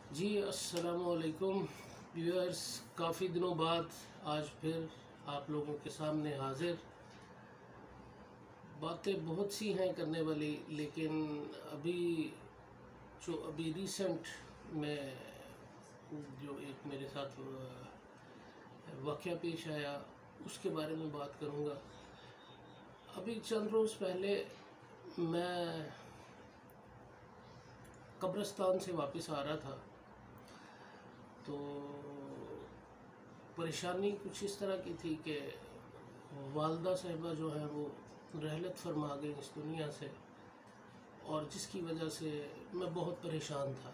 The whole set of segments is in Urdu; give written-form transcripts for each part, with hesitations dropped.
جی السلام علیکم ویورز، کافی دنوں بعد آج پھر آپ لوگوں کے سامنے حاضر۔ باتیں بہت سی ہیں کرنے والی، لیکن ابھی ریسنٹ میں جو ایک میرے ساتھ واقعہ پیش آیا اس کے بارے میں بات کروں گا۔ ابھی چند روز پہلے میں قبرستان سے واپس آ رہا تھا، تو پریشانی کچھ اس طرح کی تھی کہ والدہ صاحبہ جو ہے وہ رحلت فرما گئی اس دنیا سے، اور جس کی وجہ سے میں بہت پریشان تھا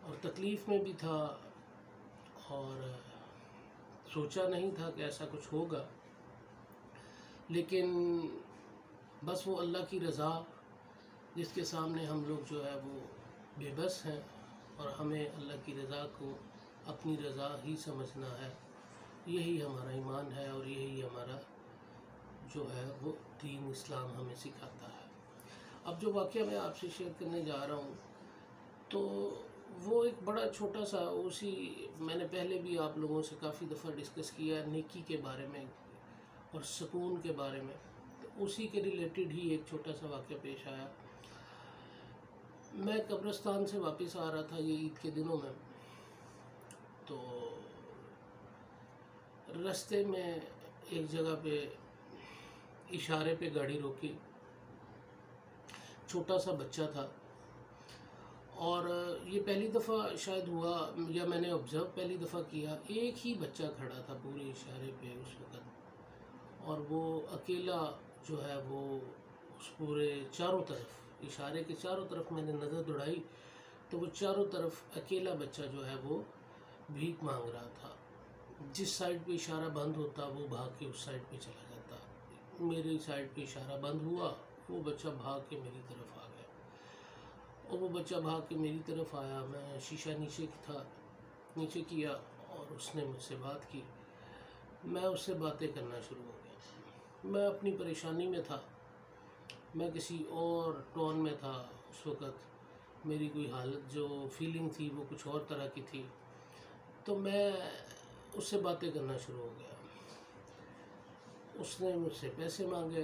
اور تکلیف میں بھی تھا، اور سوچا نہیں تھا کہ ایسا کچھ ہوگا، لیکن بس وہ اللہ کی رضا جس کے سامنے ہم لوگ جو ہے وہ بے بس ہیں، اور ہمیں اللہ کی رضا کو اپنی رضا ہی سمجھنا ہے۔ یہی ہمارا ایمان ہے اور یہی ہمارا جو ہے وہ دین اسلام ہمیں سکھاتا ہے۔ اب جو واقعہ میں آپ سے شیئر کرنے جا رہا ہوں تو وہ ایک بڑا چھوٹا سا میں نے پہلے بھی آپ لوگوں سے کافی دفعہ ڈسکس کیا نیکی کے بارے میں اور سکون کے بارے میں، تو اسی کے ریلیٹڈ ہی ایک چھوٹا سا واقعہ پیش آیا۔ میں قبرستان سے واپس آ رہا تھا یہ عید کے دنوں میں، تو رستے میں ایک جگہ پہ اشارے پہ گاڑی روکی، چھوٹا سا بچہ تھا، اور یہ پہلی دفعہ شاید ہوا یا میں نے آبزرو پہلی دفعہ کیا، ایک ہی بچہ کھڑا تھا پورے اشارے پہ اس وقت، اور وہ اکیلا جو ہے وہ اس پورے چاروں طرف اشارے کے چاروں طرف میں نے نظر دوڑائی تو وہ چاروں طرف اکیلا بچہ جو ہے وہ بھیک مانگ رہا تھا۔ جس سائڈ پہ اشارہ بند ہوتا وہ بھاگ کے اس سائڈ پہ چلا جاتا، میری سائڈ پہ اشارہ بند ہوا، وہ بچہ بھاگ کے میری طرف آ گیا، اور وہ بچہ بھاگ کے میری طرف آیا، میں شیشہ نیچے کیا اور اس نے مجھ سے بات کی، میں اس سے باتیں کرنا شروع ہو گیا۔ میں اپنی پریشانی میں تھا، میں کسی اور ٹون میں تھا اس وقت، میری کوئی حالت جو فیلنگ تھی وہ کچھ اور طرح کی تھی، تو میں اس سے باتیں کرنا شروع ہو گیا۔ اس نے مجھ سے پیسے مانگے،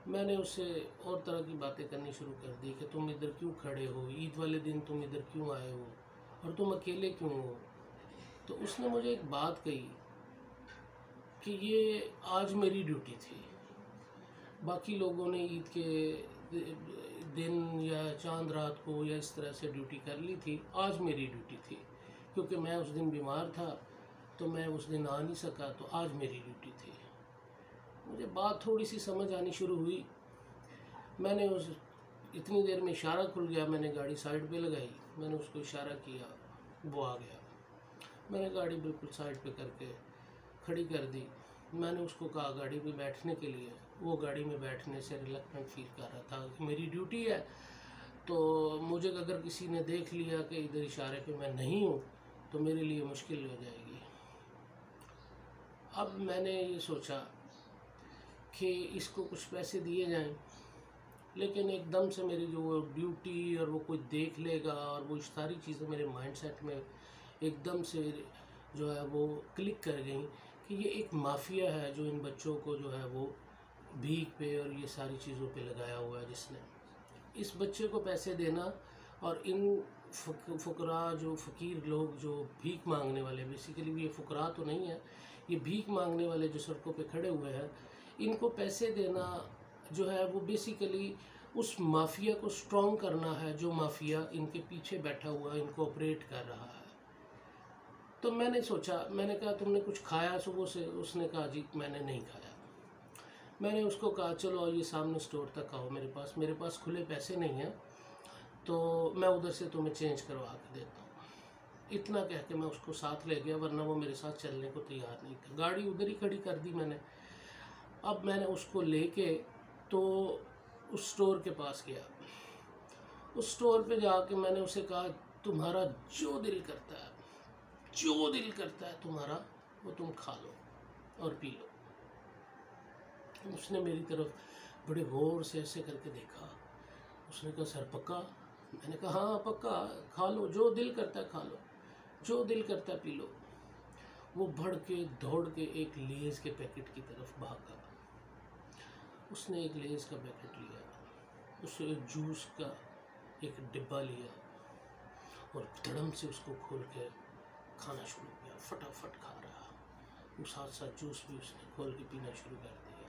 میں نے اس سے اور طرح کی باتیں کرنی شروع کر دی کہ تم ادھر کیوں کھڑے ہو، عید والے دن تم ادھر کیوں آئے ہو، اور تم اکیلے کیوں ہو۔ تو اس نے مجھے ایک بات کہی کہ یہ آج میری ڈیوٹی تھی، باقی لوگوں نے عید کے دن یا چاند رات کو یا اس طرح سے ڈیوٹی کر لی تھی، آج میری ڈیوٹی تھی، کیونکہ میں اس دن بیمار تھا تو میں اس دن آ نہیں سکا، تو آج میری ڈیوٹی تھی۔ مجھے بات تھوڑی سی سمجھ آنی شروع ہوئی، میں نے اتنی دیر میں اشارہ کھل گیا، میں نے گاڑی سائڈ پہ لگائی، میں نے اس کو اشارہ کیا، وہ آ گیا، میں نے گاڑی بالکل سائڈ پہ کر کے کھڑی کر دی، میں نے اس کو کہا گاڑی پہ بیٹھنے کے لیے، وہ گاڑی میں بیٹھنے سے ریلیکٹنٹ فیل کر رہا تھا کہ میری ڈیوٹی ہے، تو مجھے اگر کسی نے دیکھ لیا کہ ادھر اشارے پہ میں نہیں ہوں تو میرے لیے مشکل ہو جائے گی۔ اب میں نے یہ سوچا کہ اس کو کچھ پیسے دیے جائیں، لیکن ایک دم سے میری جو وہ ڈیوٹی اور وہ کوئی دیکھ لے گا اور وہ ساری چیزیں میرے مائنڈ سیٹ میں ایک دم سے جو ہے وہ کلک کر گئیں کہ یہ ایک مافیا ہے جو ان بچوں کو جو ہے وہ بھیک پہ اور یہ ساری چیزوں پہ لگایا ہوا ہے، جس نے اس بچے کو پیسے دینا اور ان فقراء جو فقیر لوگ جو بھیک مانگنے والے، بیسیکلی یہ فقراء تو نہیں ہے، یہ بھیک مانگنے والے جو سڑکوں پہ کھڑے ہوئے ہیں، ان کو پیسے دینا جو ہے وہ بیسیکلی اس مافیا کو سٹرونگ کرنا ہے جو مافیا ان کے پیچھے بیٹھا ہوا ان کو آپریٹ کر رہا ہے۔ تو میں نے سوچا، میں نے کہا تم نے کچھ کھایا صبح سے؟ اس نے کہا جی میں نے نہیں کھایا۔ میں نے اس کو کہا چلو یہ سامنے سٹور تک آؤ، میرے پاس کھلے پیسے نہیں ہیں، تو میں ادھر سے تمہیں چینج کروا کے دیتا ہوں۔ اتنا کہہ کے میں اس کو ساتھ لے گیا، ورنہ وہ میرے ساتھ چلنے کو تیار نہیں تھا، گاڑی ادھر ہی کھڑی کر دی میں نے۔ اب میں نے اس کو لے کے تو اس سٹور کے پاس گیا، اس سٹور پہ جا کے میں نے اسے کہا تمہارا جو دل کرتا ہے تمہارا وہ تم کھا لو اور پی لو۔ اس نے میری طرف بڑے غور سے ایسے کر کے دیکھا، اس نے کہا سر پکا؟ میں نے کہا ہاں پکا، کھا لو، جو دل کرتا ہے کھا لو، جو دل کرتا ہے پی لو۔ وہ بڑھ کے دوڑ کے ایک لیز کے پیکٹ کی طرف بھاگا۔ اس نے ایک لیز کا پیکٹ لیا، اس نے ایک جوس کا ایک ڈبہ لیا اور دھڑم سے اس کو کھول کے کھانا شروع کیا، فٹافٹ کھا رہا۔ اس ساتھ ساتھ جوس بھی اس نے کھول کے پینا شروع کر دیا۔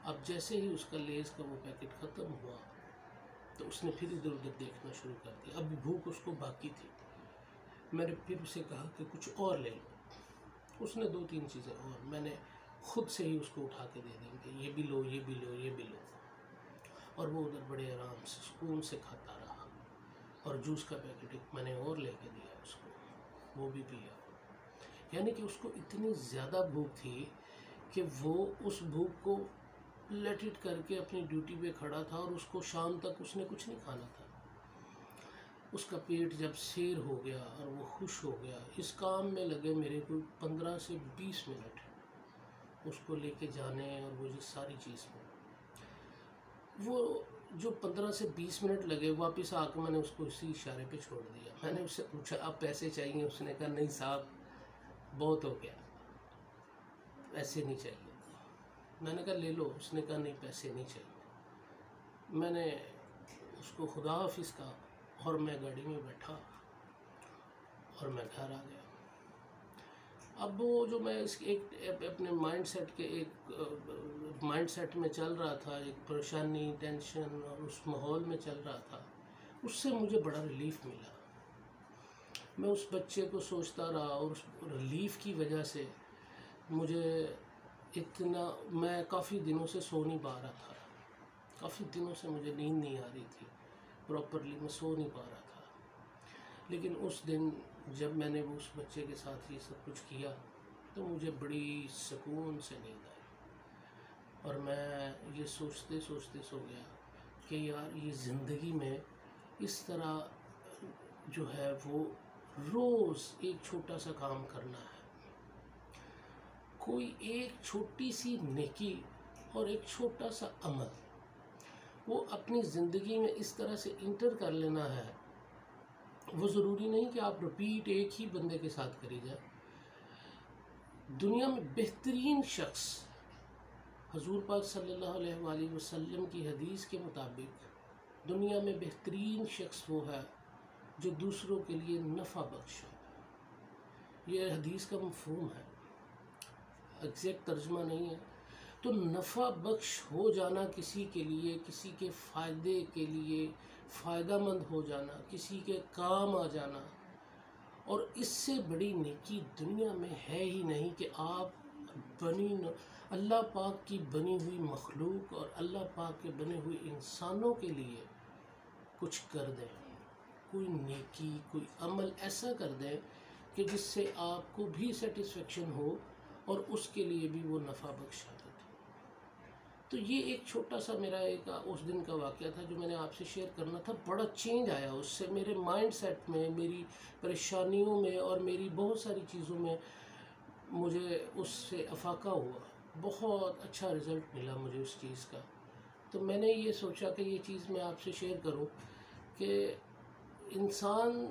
اب جیسے ہی اس کا لیز کا وہ پیکٹ ختم ہوا تو اس نے پھر ادھر ادھر دیکھنا شروع کر دیا۔ اب بھوک اس کو باقی تھی۔ میں نے پھر اسے کہا کہ کچھ اور لے لو۔ اس نے 2-3 چیزیں اور، میں نے خود سے ہی اس کو اٹھا کے دے دیں کہ یہ بھی لو، یہ بھی لو، یہ بھی لو۔ اور وہ ادھر بڑے آرام سے سکون سے کھاتا رہا۔ اور جوس کا پیکٹ ایک میں نے اور لے کے دیا اس کو، وہ بھی پیا۔ یعنی کہ اس کو اتنی زیادہ بھوک تھی کہ وہ اس بھوک کو لیٹ اٹ کر کے اپنی ڈیوٹی پہ کھڑا تھا، اور اس کو شام تک اس نے کچھ نہیں کھانا تھا۔ اس کا پیٹ جب سیر ہو گیا اور وہ خوش ہو گیا، اس کام میں لگے میرے کو 15 سے 20 منٹ اس کو لے کے جانے اور وہ جو ساری چیز میں، وہ جو 15 سے 20 منٹ لگے، واپس آ کے میں نے اس کو اسی اشارے پہ چھوڑ دیا۔ میں نے اس سے پوچھا اب پیسے چاہیے؟ اس نے کہا نہیں صاحب بہت ہو گیا، پیسے نہیں چاہیے۔ میں نے کہا لے لو۔ اس نے کہا نہیں پیسے نہیں چاہیے۔ میں نے اس کو خدا حافظ کہا اور میں گاڑی میں بیٹھا اور میں گھر آ گیا۔ اب وہ جو میں اس ایک اپنے مائنڈ سیٹ کے ایک مائنڈ سیٹ میں چل رہا تھا، ایک پریشانی، ٹینشن اور اس ماحول میں چل رہا تھا، اس سے مجھے بڑا ریلیف ملا۔ میں اس بچے کو سوچتا رہا اور اس ریلیف کی وجہ سے مجھے اتنا، میں کافی دنوں سے سو نہیں پا رہا تھا، کافی دنوں سے مجھے نیند نہیں آ رہی تھی پراپرلی، میں سو نہیں پا رہا تھا۔ لیکن اس دن جب میں نے وہ اس بچے کے ساتھ یہ سب کچھ کیا تو مجھے بڑی سکون سے نیند آئی، اور میں یہ سوچتے سوچتے سو گیا کہ یار یہ زندگی میں اس طرح جو ہے وہ روز ایک چھوٹا سا کام کرنا ہے، کوئی ایک چھوٹی سی نیکی اور ایک چھوٹا سا عمل وہ اپنی زندگی میں اس طرح سے انٹر کر لینا ہے۔ وہ ضروری نہیں کہ آپ رپیٹ ایک ہی بندے کے ساتھ کری جائے۔ دنیا میں بہترین شخص، حضور پاک صلی اللہ علیہ وآلہ وسلم کی حدیث کے مطابق دنیا میں بہترین شخص وہ ہے جو دوسروں کے لیے نفع بخش ہو۔ یہ حدیث کا مفہوم ہے، ایگزیکٹ ترجمہ نہیں ہے۔ تو نفع بخش ہو جانا کسی کے لیے، کسی کے فائدے کے لیے فائدہ مند ہو جانا، کسی کے کام آ جانا، اور اس سے بڑی نیکی دنیا میں ہے ہی نہیں کہ آپ اللہ پاک کی بنی ہوئی مخلوق اور اللہ پاک کے بنے ہوئے انسانوں کے لیے کچھ کر دیں، کوئی نیکی، کوئی عمل ایسا کر دیں کہ جس سے آپ کو بھی سیٹسفیکشن ہو اور اس کے لیے بھی وہ نفع بخش عادت ہو۔ تو یہ ایک چھوٹا سا میرا ایک اس دن کا واقعہ تھا جو میں نے آپ سے شیئر کرنا تھا۔ بڑا چینج آیا اس سے، میرے مائنڈ سیٹ میں، میری پریشانیوں میں اور میری بہت ساری چیزوں میں مجھے اس سے افاقہ ہوا۔ بہت اچھا رزلٹ ملا مجھے اس چیز کا۔ تو میں نے یہ سوچا کہ یہ چیز میں آپ سے شیئر کروں کہ انسان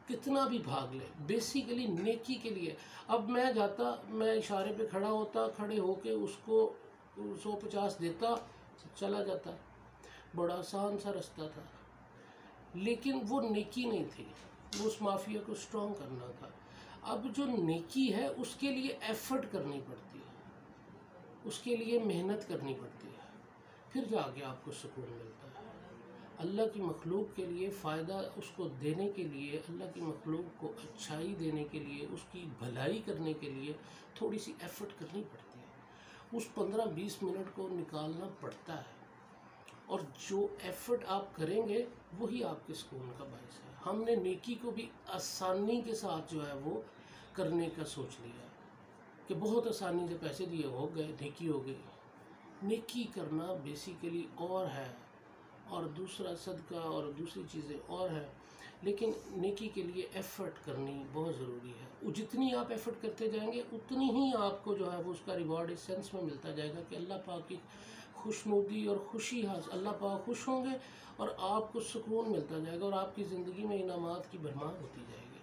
کتنا بھی بھاگ لے بیسیکلی نیکی کے لیے۔ اب میں جاتا، میں اشارے پہ کھڑا ہوتا، کھڑے ہو کے اس کو 150 دیتا، چلا جاتا، بڑا آسان سا رستہ تھا، لیکن وہ نیکی نہیں تھی، وہ اس مافیا کو سٹرونگ کرنا تھا۔ اب جو نیکی ہے اس کے لیے ایفرٹ کرنی پڑتی ہے، اس کے لیے محنت کرنی پڑتی ہے، پھر جا کے آپ کو سکون ملتا ہے۔ اللہ کی مخلوق کے لیے فائدہ اس کو دینے کے لیے، اللہ کی مخلوق کو اچھائی دینے کے لیے، اس کی بھلائی کرنے کے لیے تھوڑی سی ایفرٹ کرنی پڑتی ہے، اس 15-20 منٹ کو نکالنا پڑتا ہے، اور جو ایفرٹ آپ کریں گے وہی آپ کے سکون کا باعث ہے۔ ہم نے نیکی کو بھی آسانی کے ساتھ جو ہے وہ کرنے کا سوچ لیا کہ بہت آسانی سے پیسے دیے ہو گئے، نیکی ہو گئی۔ نیکی کرنا بیسیکلی اور ہے، اور دوسرا صدقہ اور دوسری چیزیں اور ہیں، لیکن نیکی کے لیے ایفرٹ کرنی بہت ضروری ہے۔ جتنی آپ ایفرٹ کرتے جائیں گے اتنی ہی آپ کو جو ہے وہ اس کا ریوارڈ اس سینس میں ملتا جائے گا کہ اللہ پاک کی خوشنودی اور خوشی حاصل، اللہ پاک خوش ہوں گے اور آپ کو سکون ملتا جائے گا اور آپ کی زندگی میں انعامات کی بھرمار ہوتی جائے گی۔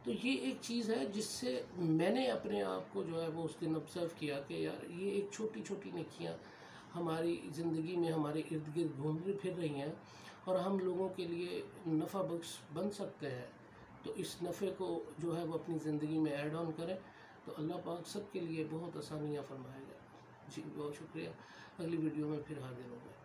تو یہ ایک چیز ہے جس سے میں نے اپنے آپ کو جو ہے وہ اس دن آبزرو کیا کہ یار یہ ایک چھوٹی چھوٹی نیکیاں ہماری زندگی میں ہمارے ارد گرد گھوم پھر رہی ہیں اور ہم لوگوں کے لیے نفع بخش بن سکتے ہیں۔ تو اس نفع کو جو ہے وہ اپنی زندگی میں ایڈ آن کریں تو اللہ پاک سب کے لیے بہت آسانیاں فرمائے گا۔ جی بہت شکریہ، اگلی ویڈیو میں پھر حاضر ہوں گا۔